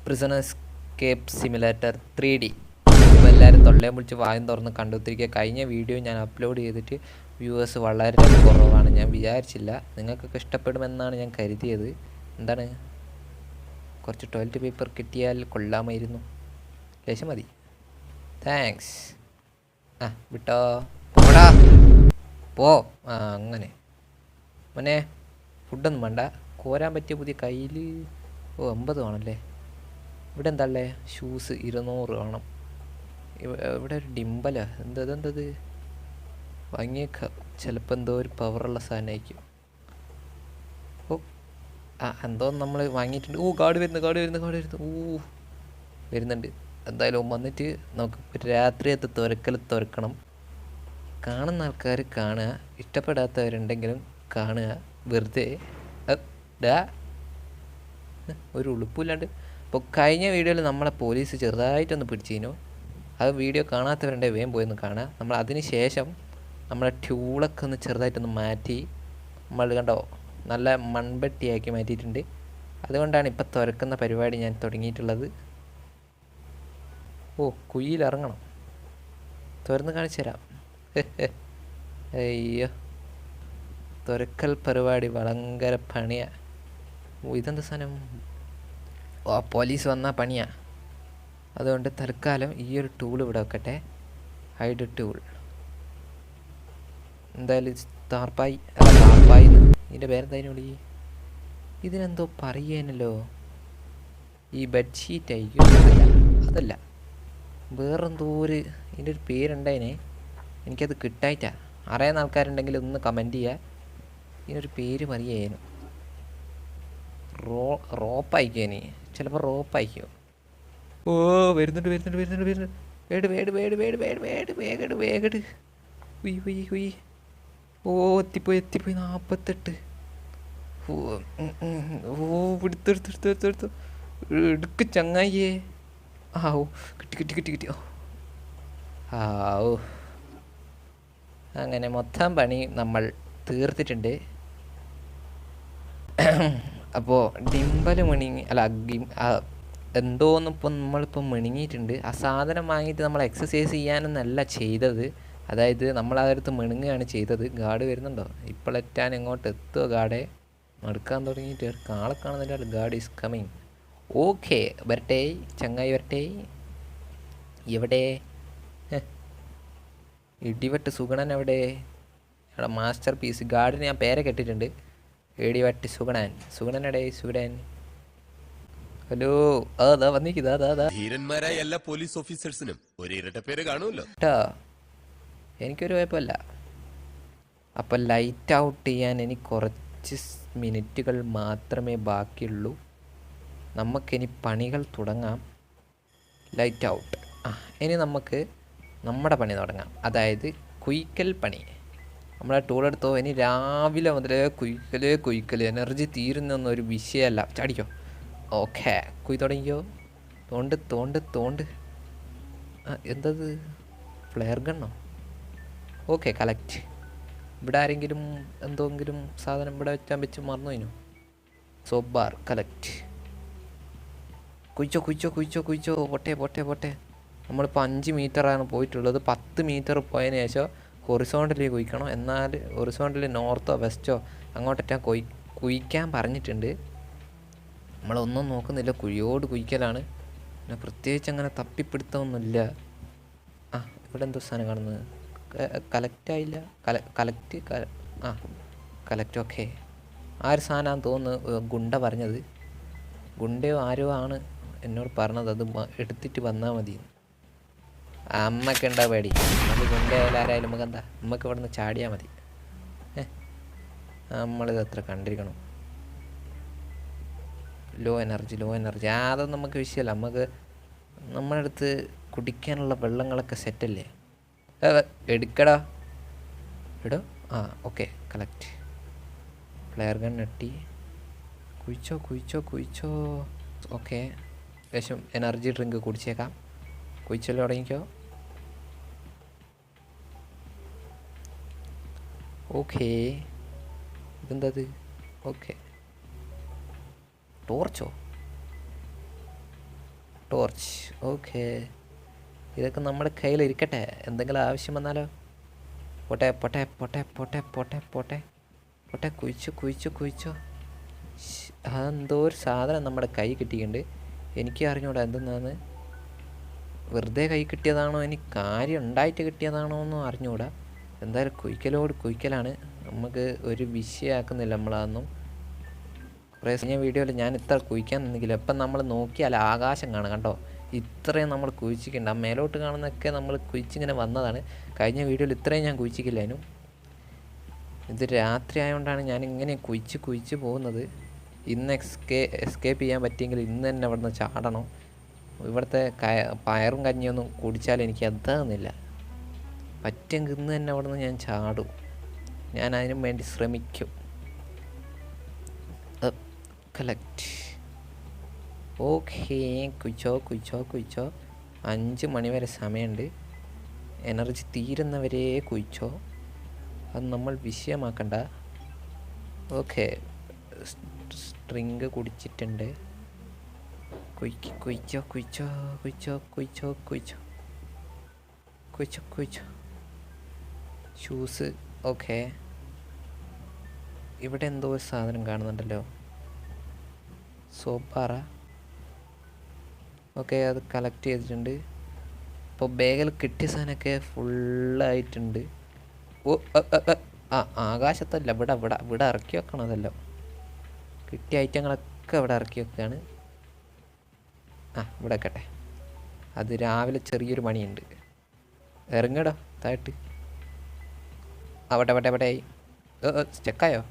Prisoner escape simulator 3D. ഇപ്പോൾ എല്ലാവരും തൊള്ളയും പിടിച്ച് വായും തുറന്ന് കണ്ടുത്തിരിക്കുക. കഴിഞ്ഞ വീഡിയോ ഞാൻ അപ്ലോഡ് ചെയ്തിട്ട് വ്യൂവേഴ്സ് വളരെ കുറവാണ്. ഞാൻ വിചാരിച്ചില്ല നിങ്ങൾക്കൊക്കെ ഇഷ്ടപ്പെടുമെന്നാണ് ഞാൻ കരുതിയത്. എന്താണ്, കുറച്ച് ടോയ്ലറ്റ് പേപ്പർ കിട്ടിയാൽ കൊള്ളാമായിരുന്നു. ലേശം മതി, താങ്ക്സ്. വിട്ടോ, പോടാ പോ. അങ്ങനെ മോനെ, ഫുഡൊന്നും വേണ്ട. കോരാൻ പറ്റിയ പുതിയ കയ്യിൽ 50 വേണമല്ലേ. ഇവിടെ എന്താ ഉള്ളത്? ഷൂസ് 200 വേണം. ഇവിടെ ഒരു ഡിമ്പല എന്തത് വാങ്ങിയേക്കാം. ചിലപ്പോൾ എന്തോ ഒരു പവറുള്ള സാധനമായിരിക്കും. എന്തോ നമ്മൾ വാങ്ങിയിട്ടുണ്ട്. ഗാർഡ് വരുന്നു. വരുന്നുണ്ട്. എന്തായാലും വന്നിട്ട് നമുക്ക് രാത്രിയത്തെ തുറക്കണം. കാണുന്ന ആൾക്കാർ കാണുക, ഇഷ്ടപ്പെടാത്തവരുണ്ടെങ്കിലും കാണുക. വെറുതെ ഒരു ഉളുപ്പില്ലാണ്ട്. ഇപ്പോൾ കഴിഞ്ഞ വീഡിയോയിൽ നമ്മളെ പോലീസ് ചെറുതായിട്ടൊന്ന് പിടിച്ചിരുന്നു. അത് വീഡിയോ കാണാത്തവരുണ്ടെങ്കിൽ വേഗം പോയൊന്ന് കാണുക. നമ്മൾ അതിന് ശേഷം നമ്മളെ ട്യൂളൊക്കെ ഒന്ന് ചെറുതായിട്ടൊന്ന് മാറ്റി നമ്മൾ കണ്ടോ നല്ല മൺപെട്ടിയാക്കി മാറ്റിയിട്ടുണ്ട്. അതുകൊണ്ടാണ് ഇപ്പം തുറക്കുന്ന പരിപാടി ഞാൻ തുടങ്ങിയിട്ടുള്ളത്. കുഴിയിലിറങ്ങണം. തുറന്ന് കാണിച്ചു തരാം. അയ്യോ, തുറക്കൽ പരിപാടി ഭയങ്കര പണിയാണ്. ഇതെന്താ സാധനം? പോലീസ് വന്നാൽ പണിയാണ്. അതുകൊണ്ട് തൽക്കാലം ഈ ഒരു ടൂൾ ഇവിടെ വെക്കട്ടെ. Hide tool. എന്തായാലും താർപ്പായി ഇതിൻ്റെ പേരെന്തായാലും വിളി. ഇതിനെന്തോ പറയുന്നല്ലോ. ഈ ബെഡ്ഷീറ്റ് ആയിരിക്കും. അതല്ല, വേറെന്തോ ഇതിൻ്റെ ഒരു പേരുണ്ടായിനെ. എനിക്കത് കിട്ടായിട്ടാ. അറിയാവുന്ന ആൾക്കാരുണ്ടെങ്കിൽ ഒന്ന് കമൻറ്റ് ചെയ്യുക. ഇതിനൊരു പേര് പറയായിരുന്നു. റോപ്പായിക്കോനി, ചിലപ്പോൾ റോപ്പായിക്കോ. വരുന്നുണ്ട്. വേഗട്. ഉയ്. എത്തിപ്പോയി 48. എടുത്തു എടുക്ക് ചങ്ങായിയേ. കിട്ടി. അങ്ങനെ മൊത്തം പണി നമ്മൾ തീർത്തിട്ടുണ്ട്. അപ്പോൾ ഡിമ്പൽ മിണിങ്ങി എന്തോന്നും ഇപ്പം നമ്മളിപ്പം മിണുങ്ങിയിട്ടുണ്ട്. ആ സാധനം വാങ്ങിയിട്ട് നമ്മൾ എക്സസൈസ് ചെയ്യാനൊന്നല്ല ചെയ്തത്. അതായത് നമ്മൾ അതെടുത്ത് മിണുങ്ങുകയാണ് ചെയ്തത്. ഗാർഡ് വരുന്നുണ്ടോ? ഇപ്പോഴെത്താൻ എങ്ങോട്ട് എത്തുമോ? ഗാർഡെ മടുക്കാൻ തുടങ്ങിയിട്ട് ആളെ കാണുന്നില്ല. Guard is coming. ഓക്കെ, വരട്ടെ ചങ്ങായി, വരട്ടെ. എവിടെ ഇടിവെട്ട് സുഗണൻ? എവിടെ മാസ്റ്റർ പീസ്? ഗാർഡിന് ഞാൻ പേരെ കെട്ടിട്ടുണ്ട്. ഇടിവെട്ട് സുഗണനടെ സുഗണൻ. ഹലോ, ധീരന്മാരായ എല്ലാ പോലീസ് ഓഫീസേഴ്സിനും ഒരു ഇരട്ട പേര് കാണുമല്ലോ. എനിക്കൊരു കുഴപ്പമില്ല. അപ്പം ലൈറ്റ് ഔട്ട് ചെയ്യാൻ എനിക്ക് കുറച്ച് മിനിറ്റുകൾ മാത്രമേ ബാക്കിയുള്ളൂ. നമുക്കിനി പണികൾ തുടങ്ങാം. Light out. ഇനി നമുക്ക് നമ്മുടെ പണി തുടങ്ങാം. അതായത് കുയിക്കൽ പണി. നമ്മളെ ടൂളെടുത്തോ. ഇനി രാവിലെ മുതലേ കുയിക്കൽ. എനർജി തീരുന്നൊന്നൊരു വിഷയമല്ല. ചാടിക്കോ. ഓക്കെ, കുയി തുടങ്ങിക്കോ. തോണ്ട്. എന്തത്? ഫ്ലെയർ ഗണ്ണോ? Okay, collect. ഇവിടെ ആരെങ്കിലും എന്തെങ്കിലും സാധനം ഇവിടെ വെച്ച് മറന്നു കഴിഞ്ഞു. Soap bar collect. കുയിച്ചോ. പോട്ടെ. നമ്മളിപ്പോൾ 5 മീറ്ററാണ് പോയിട്ടുള്ളത്. 10 മീറ്റർ പോയതിന് ശേഷം ഹൊറിസോണ്ടലിൽ കുയിക്കണം. എന്നാൽ ഹൊറിസോണ്ടലിൽ നോർത്തോ വെസ്റ്റോ അങ്ങോട്ടേറ്റാൻ കുയിക്കാൻ പറഞ്ഞിട്ടുണ്ട്. നമ്മളൊന്നും നോക്കുന്നില്ല, കുഴിയോട് കുയിക്കലാണ്. പിന്നെ പ്രത്യേകിച്ച് അങ്ങനെ തപ്പിപ്പിടുത്തമൊന്നുമില്ല. ഇവിടെ എന്തോ സാധനം കാണുന്നത്? കളക്റ്റായില്ല. കളക്ട്. ഓക്കെ, ആ ഒരു സാധനമാണെന്ന് തോന്നുന്നു ഗുണ്ട പറഞ്ഞത്. ഗുണ്ടയോ ആരോ ആണ് എന്നോട് പറഞ്ഞത് അത് എടുത്തിട്ട് വന്നാൽ മതി. അമ്മക്ക് ഉണ്ടാ പേടി. നമുക്ക് ഗുണ്ടയായാലും ആരായാലും നമുക്ക് എന്താ, നമുക്ക് ഇവിടെ നിന്ന് ചാടിയാൽ മതി. നമ്മളിത് അത്ര കണ്ടിരിക്കണം. Low energy. അതൊന്നും നമുക്ക് വിഷയമല്ല. നമുക്ക് നമ്മുടെ അടുത്ത് കുടിക്കാനുള്ള വെള്ളങ്ങളൊക്കെ സെറ്റല്ലേ. എടുക്കടാ. ഇടോ. Okay, collect. ഫ്ലെയർ ഗൺ നെട്ടി. കുയിച്ചോ. ഓക്കെ, ലേശം എനർജി ഡ്രിങ്ക് കുടിച്ചേക്കാം. കുയിച്ചല്ലോ, തുടങ്ങിക്കോ. ഓക്കെ, ഇതെന്തത്? ഓക്കെ, ടോർച്ചോ? ടോർച്ച്. ഓക്കെ, ഇതൊക്കെ നമ്മുടെ കയ്യിലിരിക്കട്ടെ, എന്തെങ്കിലും ആവശ്യം വന്നാലോ. പോട്ടെ പോട്ടെ പോട്ടെ പോട്ടെ പോട്ടെ പോട്ടെ പോട്ടെ, കുഴിച്ചോ. അതെന്തോ ഒരു സാധനം നമ്മുടെ കൈ കിട്ടിയിട്ടുണ്ട്. എനിക്ക് അറിഞ്ഞൂടാ എന്തെന്നാന്ന്. വെറുതെ കൈ കിട്ടിയതാണോ ഇനി കാര്യം ഉണ്ടായിട്ട് കിട്ടിയതാണോ എന്നും അറിഞ്ഞൂടാ. എന്തായാലും കുഴിക്കലാണ്. നമുക്ക് ഒരു വിഷയമാക്കുന്നില്ല നമ്മളതൊന്നും. കുറേ കഴിഞ്ഞ വീഡിയോയിൽ ഞാൻ ഇത്ര കുഴിക്കാൻ നിന്നില്ല. ഇപ്പം നമ്മൾ നോക്കിയാൽ ആകാശം കാണാം കണ്ടോ. ഇത്രയും നമ്മൾ കുഴിച്ചിട്ടുണ്ട്. ആ മേലോട്ട് കാണുന്നതൊക്കെ നമ്മൾ കുഴിച്ചിങ്ങനെ വന്നതാണ്. കഴിഞ്ഞ വീഡിയോയിൽ ഇത്രയും ഞാൻ കുഴിച്ചിക്കില്ലായിരുന്നു. ഇത് രാത്രി ആയതുകൊണ്ടാണ് ഞാൻ ഇങ്ങനെ കുഴിച്ച് പോകുന്നത്. ഇന്ന് എസ്കേപ്പ് ചെയ്യാൻ പറ്റിയെങ്കിൽ ഇന്ന് തന്നെ അവിടെ നിന്ന് ചാടണം. ഇവിടുത്തെ പയറും കഞ്ഞിയൊന്നും കുടിച്ചാൽ എനിക്ക് അതാകുന്നില്ല. പറ്റുമെങ്കിൽ ഇന്ന് തന്നെ അവിടെ നിന്ന് ഞാൻ ചാടും. ഞാൻ അതിനും വേണ്ടി ശ്രമിക്കും. കളക്ട്. ഓക്കെ, കുഴിച്ചോ. 5 മണി വരെ സമയമുണ്ട്. എനർജി തീരുന്നവരെ കുഴിച്ചോ, അത് നമ്മൾ വിഷയമാക്കണ്ട. ഓക്കെ, സ്ട്രിങ് കുടിച്ചിട്ടുണ്ട്. കുഴിച്ചോ. ഷൂസ്. ഓക്കെ, ഇവിടെ എന്തോ ഒരു സാധനം കാണുന്നുണ്ടല്ലോ, സോപ്പാറ. ഓക്കെ, അത് കളക്ട് ചെയ്തിട്ടുണ്ട്. ഇപ്പോൾ ബാഗിൽ കിട്ടിയ സാധനമൊക്കെ ഫുള്ളായിട്ടുണ്ട്. ആകാശത്തല്ല, ഇവിടെ ഇറക്കി വെക്കണം. അതെല്ലാം കിട്ടിയ ഐറ്റങ്ങളൊക്കെ ഇവിടെ ഇറക്കി വെക്കുകയാണ്. ഇവിടെ വെക്കട്ടെ. അത് രാവിലെ ചെറിയൊരു പണിയുണ്ട്. ഇറങ്ങടോ താഴട്ട്. അവിടെ ആയി. സ്റ്റക്കായോ?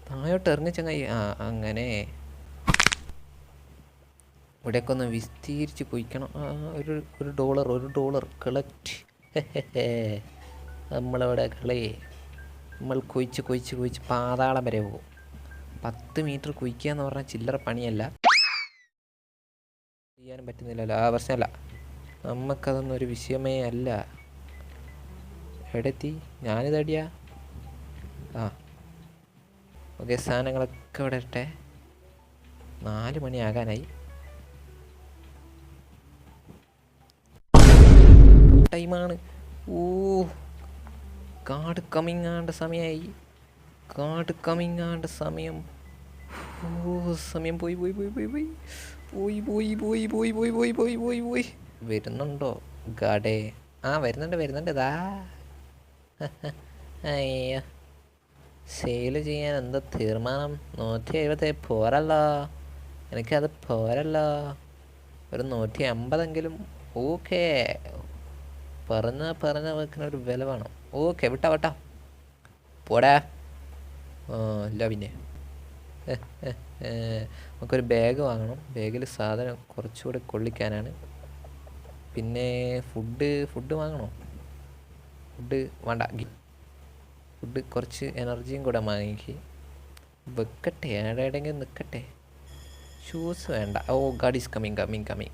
താഴോട്ട് ഇറങ്ങി ചങ്ങായി. അങ്ങനെ ഇവിടെയൊക്കെ ഒന്ന് വിസ്തീരിച്ച് കുഴിക്കണം. ഒരു ഡോളർ കളക്ട്. നമ്മളവിടെ നമ്മൾ കുഴിച്ച് പാതാളം വരെ പോകും. 10 മീറ്റർ കുഴിക്കുക എന്ന് പറഞ്ഞാൽ ചില്ലറ പണിയല്ല. ചെയ്യാനും പറ്റുന്നില്ലല്ലോ. പ്രശ്നമല്ല, നമുക്കതൊന്നും ഒരു വിഷയമേ അല്ല. എവിടെത്തി? ഞാനിതടിയാ. ഓക്കെ, സാധനങ്ങളൊക്കെ ഇവിടെ ഇട്ടെ. 4 മണി ആകാനായി. ടൈമാണ്. കാട് കമ്മിങ് ആണ്ട സമയമായി. സമയം പോയി. വരുന്നുണ്ടോ ഗാഡേ? വരുന്നുണ്ട്. ഇതാ അയ്യോ, സെയിൽ ചെയ്യാൻ എന്താ തീരുമാനം? 170 പോരല്ലോ, എനിക്കത് പോരല്ലോ. ഒരു 150എങ്കിലും. ഓക്കെ, പറഞ്ഞ വെക്കുന്ന ഒരു വില വേണം. ഓക്കെ, വിട്ടാ പോടാ. ഇല്ല പിന്നെ നമുക്കൊരു ബാഗ് വാങ്ങണം. ബാഗിൽ സാധനം കുറച്ചുകൂടെ കൊള്ളിക്കാനാണ്. പിന്നെ ഫുഡ് വാങ്ങണോ? ഫുഡ് വേണ്ട. ഫുഡ് കുറച്ച് എനർജിയും കൂടെ വാങ്ങിക്ക്. വെക്കട്ടെ, എവിടെയെങ്കിലും നിൽക്കട്ടെ. ഷൂസ് വേണ്ട. God is coming.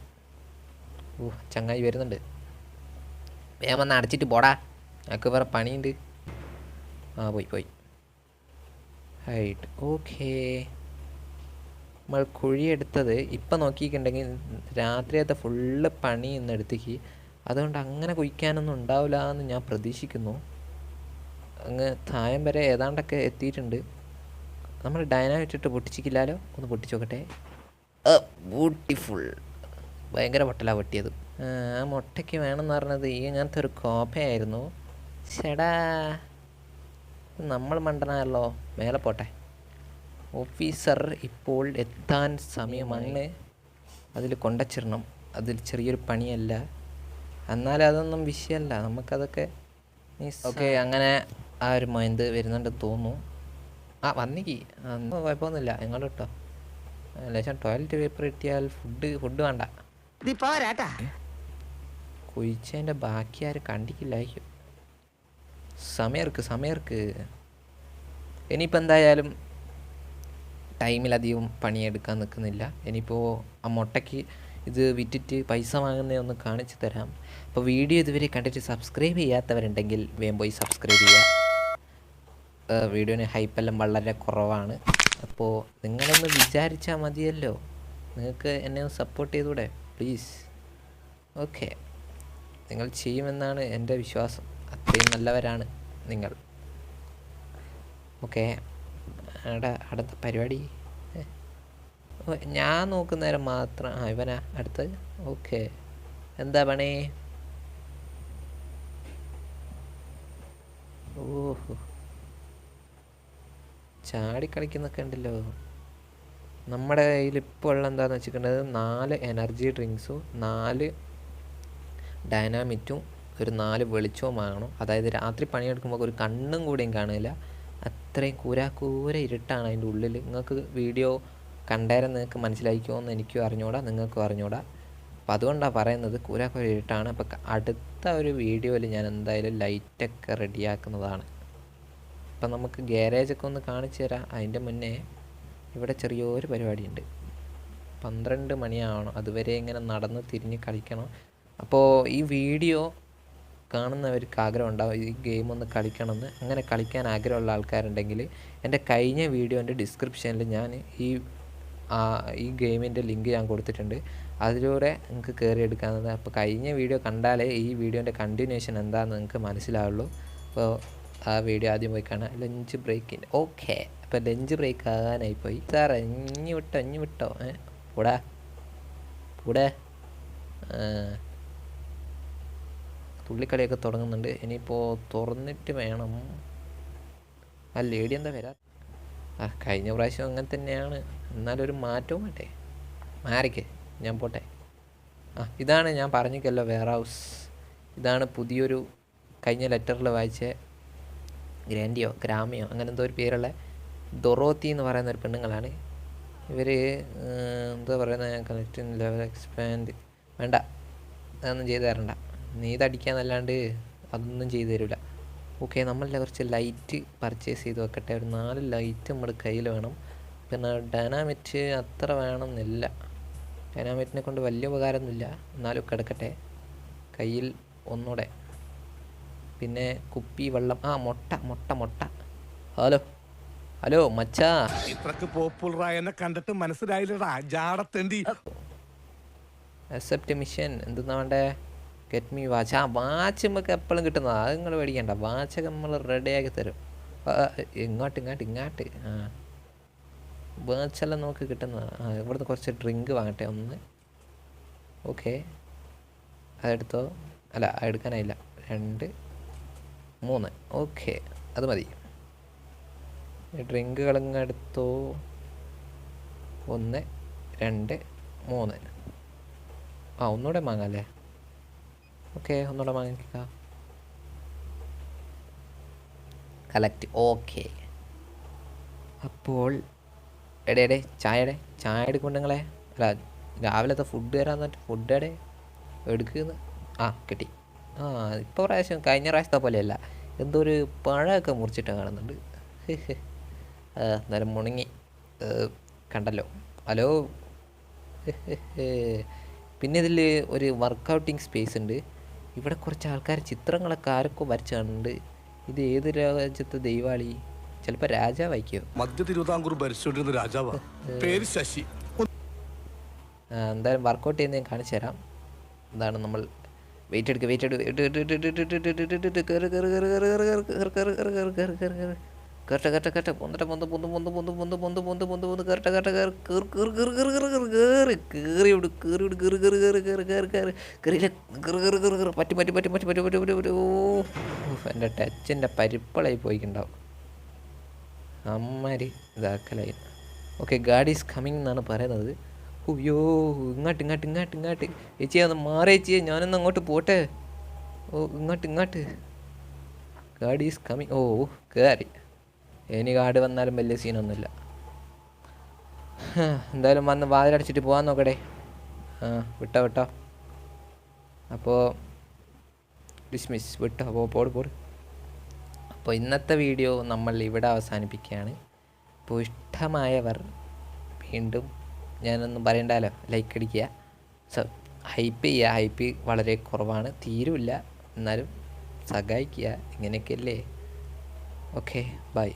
ചങ്ങായി വരുന്നുണ്ട്. വേഗം വന്ന് അടച്ചിട്ട് പോടാ, ഞങ്ങൾക്ക് വേറെ പണിയുണ്ട്. പോയി. ഹൈറ്റ്. ഓക്കേ, നമ്മൾ കുഴിയെടുത്തത് ഇപ്പം നോക്കിയിട്ടുണ്ടെങ്കിൽ രാത്രിയത്തെ ഫുള്ള് പണി ഇന്നെടുത്തേക്ക്. അതുകൊണ്ട് അങ്ങനെ കുഴിക്കാനൊന്നും ഉണ്ടാവില്ല എന്ന് ഞാൻ പ്രതീക്ഷിക്കുന്നു. അങ്ങ് തായം വരെ ഏതാണ്ടൊക്കെ എത്തിയിട്ടുണ്ട്. നമ്മൾ ഡൈനാമിറ്റ് ഇട്ട് പൊട്ടിച്ചിക്കില്ലാലോ. ഒന്ന് പൊട്ടിച്ച് നോക്കട്ടെ. ബ്യൂട്ടിഫുൾ. ഭയങ്കര പൊട്ടലാണ് പൊട്ടിയത്. ആ മുട്ടയ്ക്ക് വേണമെന്ന് പറഞ്ഞത് ഈ അങ്ങനത്തെ ഒരു കോപ്പയായിരുന്നു. ചേടാ, നമ്മൾ മണ്ടനായല്ലോ. മേലെ പോട്ടെ. ഓഫീസർ ഇപ്പോൾ എത്താൻ സമയമാണ്. അതിൽ കൊണ്ടച്ചിടണം. അതിൽ ചെറിയൊരു പണിയല്ല, എന്നാലും അതൊന്നും വിഷയമല്ല. നമുക്കതൊക്കെ ഓക്കെ. അങ്ങനെ ആ ഒരു മൈൻഡ് വരുന്നുണ്ട് തോന്നുന്നു. വന്നിക്ക് കുഴപ്പമൊന്നുമില്ല. നിങ്ങൾ കേട്ടോ, ലേശം ടോയ്ലറ്റ് പേപ്പർ കിട്ടിയാൽ ഫുഡ് വേണ്ട. കുഴിച്ചതിൻ്റെ ബാക്കി ആരും കണ്ടിക്കില്ലായിരിക്കും. സമയർക്ക് ഇനിയിപ്പോൾ എന്തായാലും ടൈമിലധികം പണിയെടുക്കാൻ നിൽക്കുന്നില്ല. ഇനിയിപ്പോൾ ആ മുട്ടയ്ക്ക് ഇത് വിറ്റിട്ട് പൈസ വാങ്ങുന്നതൊന്ന് കാണിച്ചു തരാം. അപ്പോൾ വീഡിയോ ഇതുവരെ കണ്ടിട്ട് സബ്സ്ക്രൈബ് ചെയ്യാത്തവരുണ്ടെങ്കിൽ വേഗം പോയി സബ്സ്ക്രൈബ് ചെയ്യുക. വീഡിയോന് ഹൈപ്പെല്ലാം വളരെ കുറവാണ്. അപ്പോൾ നിങ്ങളൊന്ന് വിചാരിച്ചാൽ മതിയല്ലോ. നിങ്ങൾക്ക് എന്നെ ഒന്ന് സപ്പോർട്ട് ചെയ്തൂടെ പ്ലീസ്? ഓക്കെ, നിങ്ങൾ ചെയ്യുമെന്നാണ് എൻ്റെ വിശ്വാസം. അത്രയും നല്ലവരാണ് നിങ്ങൾ. ഓക്കെ, അടുത്ത പരിപാടി ഞാൻ നോക്കുന്നേരം മാത്രം. ഇവനാ അടുത്തത്. ഓക്കെ, എന്താ പണി? ഓഹോ, ചാടിക്കളിക്കുന്നൊക്കെ ഉണ്ടല്ലോ. നമ്മുടെ കയ്യിൽ ഇപ്പോൾ ഉള്ള എന്താണെന്ന് വെച്ചിട്ടുണ്ടെങ്കിൽ 4 എനർജി ഡ്രിങ്ക്സും 4 ഡൈനാമിറ്റും ഒരു 4 വെളിച്ചവും വാങ്ങണം. അതായത് രാത്രി പണിയെടുക്കുമ്പോൾ ഒരു കണ്ണും കൂടെയും കാണില്ല. അത്രയും കൂരാക്കൂര ഇരുട്ടാണ് അതിൻ്റെ ഉള്ളിൽ. നിങ്ങൾക്ക് വീഡിയോ കണ്ടേരം നിങ്ങൾക്ക് മനസ്സിലായിക്കുമോ എന്ന് എനിക്കും അറിഞ്ഞൂടാ, നിങ്ങൾക്കും അറിഞ്ഞൂടാ. അപ്പോൾ അതുകൊണ്ടാണ് പറയുന്നത് കൂരാക്കൂര ഇരുട്ടാണ്. അപ്പോൾ അടുത്ത ഒരു വീഡിയോയിൽ ഞാൻ എന്തായാലും ലൈറ്റൊക്കെ റെഡിയാക്കുന്നതാണ്. അപ്പം നമുക്ക് ഗ്യാരേജൊക്കെ ഒന്ന് കാണിച്ചു തരാം. അതിൻ്റെ മുന്നേ ഇവിടെ ചെറിയൊരു പരിപാടിയുണ്ട്. 12 മണിയാവണം, അതുവരെ ഇങ്ങനെ നടന്ന് തിരിഞ്ഞ് കളിക്കണം. അപ്പോൾ ഈ വീഡിയോ കാണുന്നവർക്ക് ആഗ്രഹം ഉണ്ടാവും ഈ ഗെയിം ഒന്ന് കളിക്കണമെന്ന്. അങ്ങനെ കളിക്കാൻ ആഗ്രഹമുള്ള ആൾക്കാരുണ്ടെങ്കിൽ എൻ്റെ കഴിഞ്ഞ വീഡിയോൻ്റെ ഡിസ്ക്രിപ്ഷനിൽ ഞാൻ ഈ ഗെയിമിൻ്റെ ലിങ്ക് ഞാൻ കൊടുത്തിട്ടുണ്ട്. അതിലൂടെ നിങ്ങൾക്ക് കയറി എടുക്കാവുന്നത്. അപ്പോൾ കഴിഞ്ഞ വീഡിയോ കണ്ടാലേ ഈ വീഡിയോൻ്റെ കണ്ടിന്യൂഷൻ എന്താണെന്ന് നിങ്ങൾക്ക് മനസ്സിലാവുള്ളൂ. അപ്പോൾ ആ വീഡിയോ ആദ്യം പോയി കാണാം. ലഞ്ച് ബ്രേക്കിൻ്റെ ഓക്കെ. അപ്പോൾ ലഞ്ച് ബ്രേക്ക് ആകാനായിപ്പോയി. സാറേ ഇഞ്ഞി വിട്ടോ കൂടെ കൂടെ തുള്ളിക്കളിയൊക്കെ തുടങ്ങുന്നുണ്ട്. ഇനിയിപ്പോൾ തുറന്നിട്ട് വേണം. ആ ലേഡി എന്താ വരാ? കഴിഞ്ഞ പ്രാവശ്യം അങ്ങനെ തന്നെയാണ്, എന്നാലൊരു മാറ്റവും വേണ്ടേ? മാറിക്ക്, ഞാൻ പോട്ടെ. ഇതാണ് ഞാൻ പറഞ്ഞിക്കല്ലോ വെയർ ഹൗസ്. ഇതാണ് പുതിയൊരു കഴിഞ്ഞ ലെറ്ററിൽ വായിച്ച ഗ്രാമിയോ അങ്ങനെ എന്തോ ഒരു പേരുള്ള ഡൊറോത്തി എന്ന് പറയുന്ന ഒരു പെണ്ണുങ്ങളാണ്. ഇവർ എന്താ പറയുന്നത്, കണക്റ്റിംഗ് ലെവൽ എക്സ്പാൻഡ് വേണ്ട, അതൊന്നും ചെയ്തു തരണ്ട. നീ ഇതടിക്കാന്നല്ലാണ്ട് അതൊന്നും ചെയ്തു തരില്ല. ഓക്കെ, നമ്മളെ കുറച്ച് ലൈറ്റ് പർച്ചേസ് ചെയ്ത് വെക്കട്ടെ. ഒരു 4 ലൈറ്റ് നമ്മുടെ കയ്യിൽ വേണം. പിന്നെ ഡൈനാമിറ്റ് അത്ര വേണമെന്നില്ല. ഡൈനാമിറ്റിനെ കൊണ്ട് വലിയ ഉപകാരമൊന്നുമില്ല, എന്നാലും കിടക്കട്ടെ കയ്യിൽ ഒന്നുകൂടെ. പിന്നെ കുപ്പി വെള്ളം. മുട്ട. ഹലോ മച്ചാ, ഇത്രക്ക് പോപ്പുലറായെന്നെ കണ്ടിട്ട് മനസ്സിലായില്ലടാ ജാടത്തേണ്ടി. Accept mission. എന്തെന്നാ വേണ്ടേ? Get me watch. വാച്ച് നമുക്ക് എപ്പോഴും കിട്ടുന്നതാണ്, അത് നിങ്ങൾ മേടിക്കണ്ട. വാച്ചൊക്കെ നമ്മൾ റെഡിയാക്കി തരും. ഇങ്ങോട്ട് വാച്ചെല്ലാം നമുക്ക് കിട്ടുന്നതാണ്. ഇവിടുന്ന് കുറച്ച് ഡ്രിങ്ക് വാങ്ങട്ടെ ഒന്ന്. ഓക്കെ, അതെടുത്തോ. അല്ല, എടുക്കാനായില്ല. 2 3 ഓക്കെ, അത് മതി. ഡ്രിങ്കുകളിങ്ങ് എടുത്തോ. 1 2 3. ഒന്നുകൂടെ വാങ്ങാമല്ലേ? ഓക്കെ, ഒന്നുകൂടെ വാങ്ങിക്കാം. കളക്ട്. ഓക്കെ, അപ്പോൾ ചായ എടുക്കൊണ്ട് നിങ്ങളെ. അല്ല, രാവിലത്തെ ഫുഡ് തരാൻ ഫുഡ് എടുക്കുന്നു. കിട്ടി. ഇപ്പോൾ പ്രാവശ്യം കഴിഞ്ഞ പ്രാവശ്യത്തെ പോലെയല്ല, എന്തോ ഒരു പഴമൊക്കെ മുറിച്ചിട്ട് കാണുന്നുണ്ട്. എന്നാലും മുണങ്ങി കണ്ടല്ലോ. ഹലോ. പിന്നെ ഇതിൽ ഒരു വർക്കൗട്ടിങ് സ്പേസ് ഉണ്ട്. ഇവിടെ കുറച്ച് ആൾക്കാർ ചിത്രങ്ങളൊക്കെ ആരൊക്കെ വരച്ച് കാണുന്നുണ്ട്. ഇത് ഏത് രാജ്യത്തെ ദൈവാളി? ചിലപ്പോൾ രാജാവായിക്കോ? മധ്യ തിരുവിതാംകൂർ ഭരിച്ചുകൊണ്ടിരുന്ന രാജാവാ, പേര് ശശി. എന്തായാലും വർക്കൗട്ട് ചെയ്യുന്ന ഞാൻ കാണിച്ചു തരാം. എന്താണ് നമ്മൾ വെയിറ്റ് എടുക്കുക. കറക്റ്റ് എൻ്റെ ടച്ചിൻ്റെ പരിപ്പളായി പോയിക്കുണ്ടാവും. അമ്മാരി ഇതാക്കലായി. ഓക്കെ, ഗാഡ് ഈസ് കമ്മിങ് എന്നാണ് പറയുന്നത്. അയ്യോ, ഇങ്ങോട്ട് ചേച്ചിയെ ഒന്ന് മാറി ചേച്ചിയെ, ഞാനൊന്ന് അങ്ങോട്ട് പോട്ടെ. ഇങ്ങോട്ട് ഗാഡ് ഈസ് കമ്മിങ്. കയറി. ഇനി കാട് വന്നാലും വലിയ സീനൊന്നുമില്ല. എന്തായാലും വന്ന് വാതിലടച്ചിട്ട് പോകാൻ നോക്കട്ടെ. വിട്ടോ. അപ്പോൾ ഡിസ്മിസ് വിട്ടോ. പോട്. അപ്പോൾ ഇന്നത്തെ വീഡിയോ നമ്മൾ ഇവിടെ അവസാനിപ്പിക്കുകയാണ്. അപ്പോൾ ഇഷ്ടമായവർ വീണ്ടും ഞാനൊന്നും പറയണ്ടല്ലോ, ലൈക്ക് അടിക്കുക, ഹൈപ്പ് ചെയ്യുക. ഹൈപ്പ് വളരെ കുറവാണ്, തീരുമില്ല, എന്നാലും സഹായിക്കുക. ഇങ്ങനെയൊക്കെയല്ലേ. Okay, by.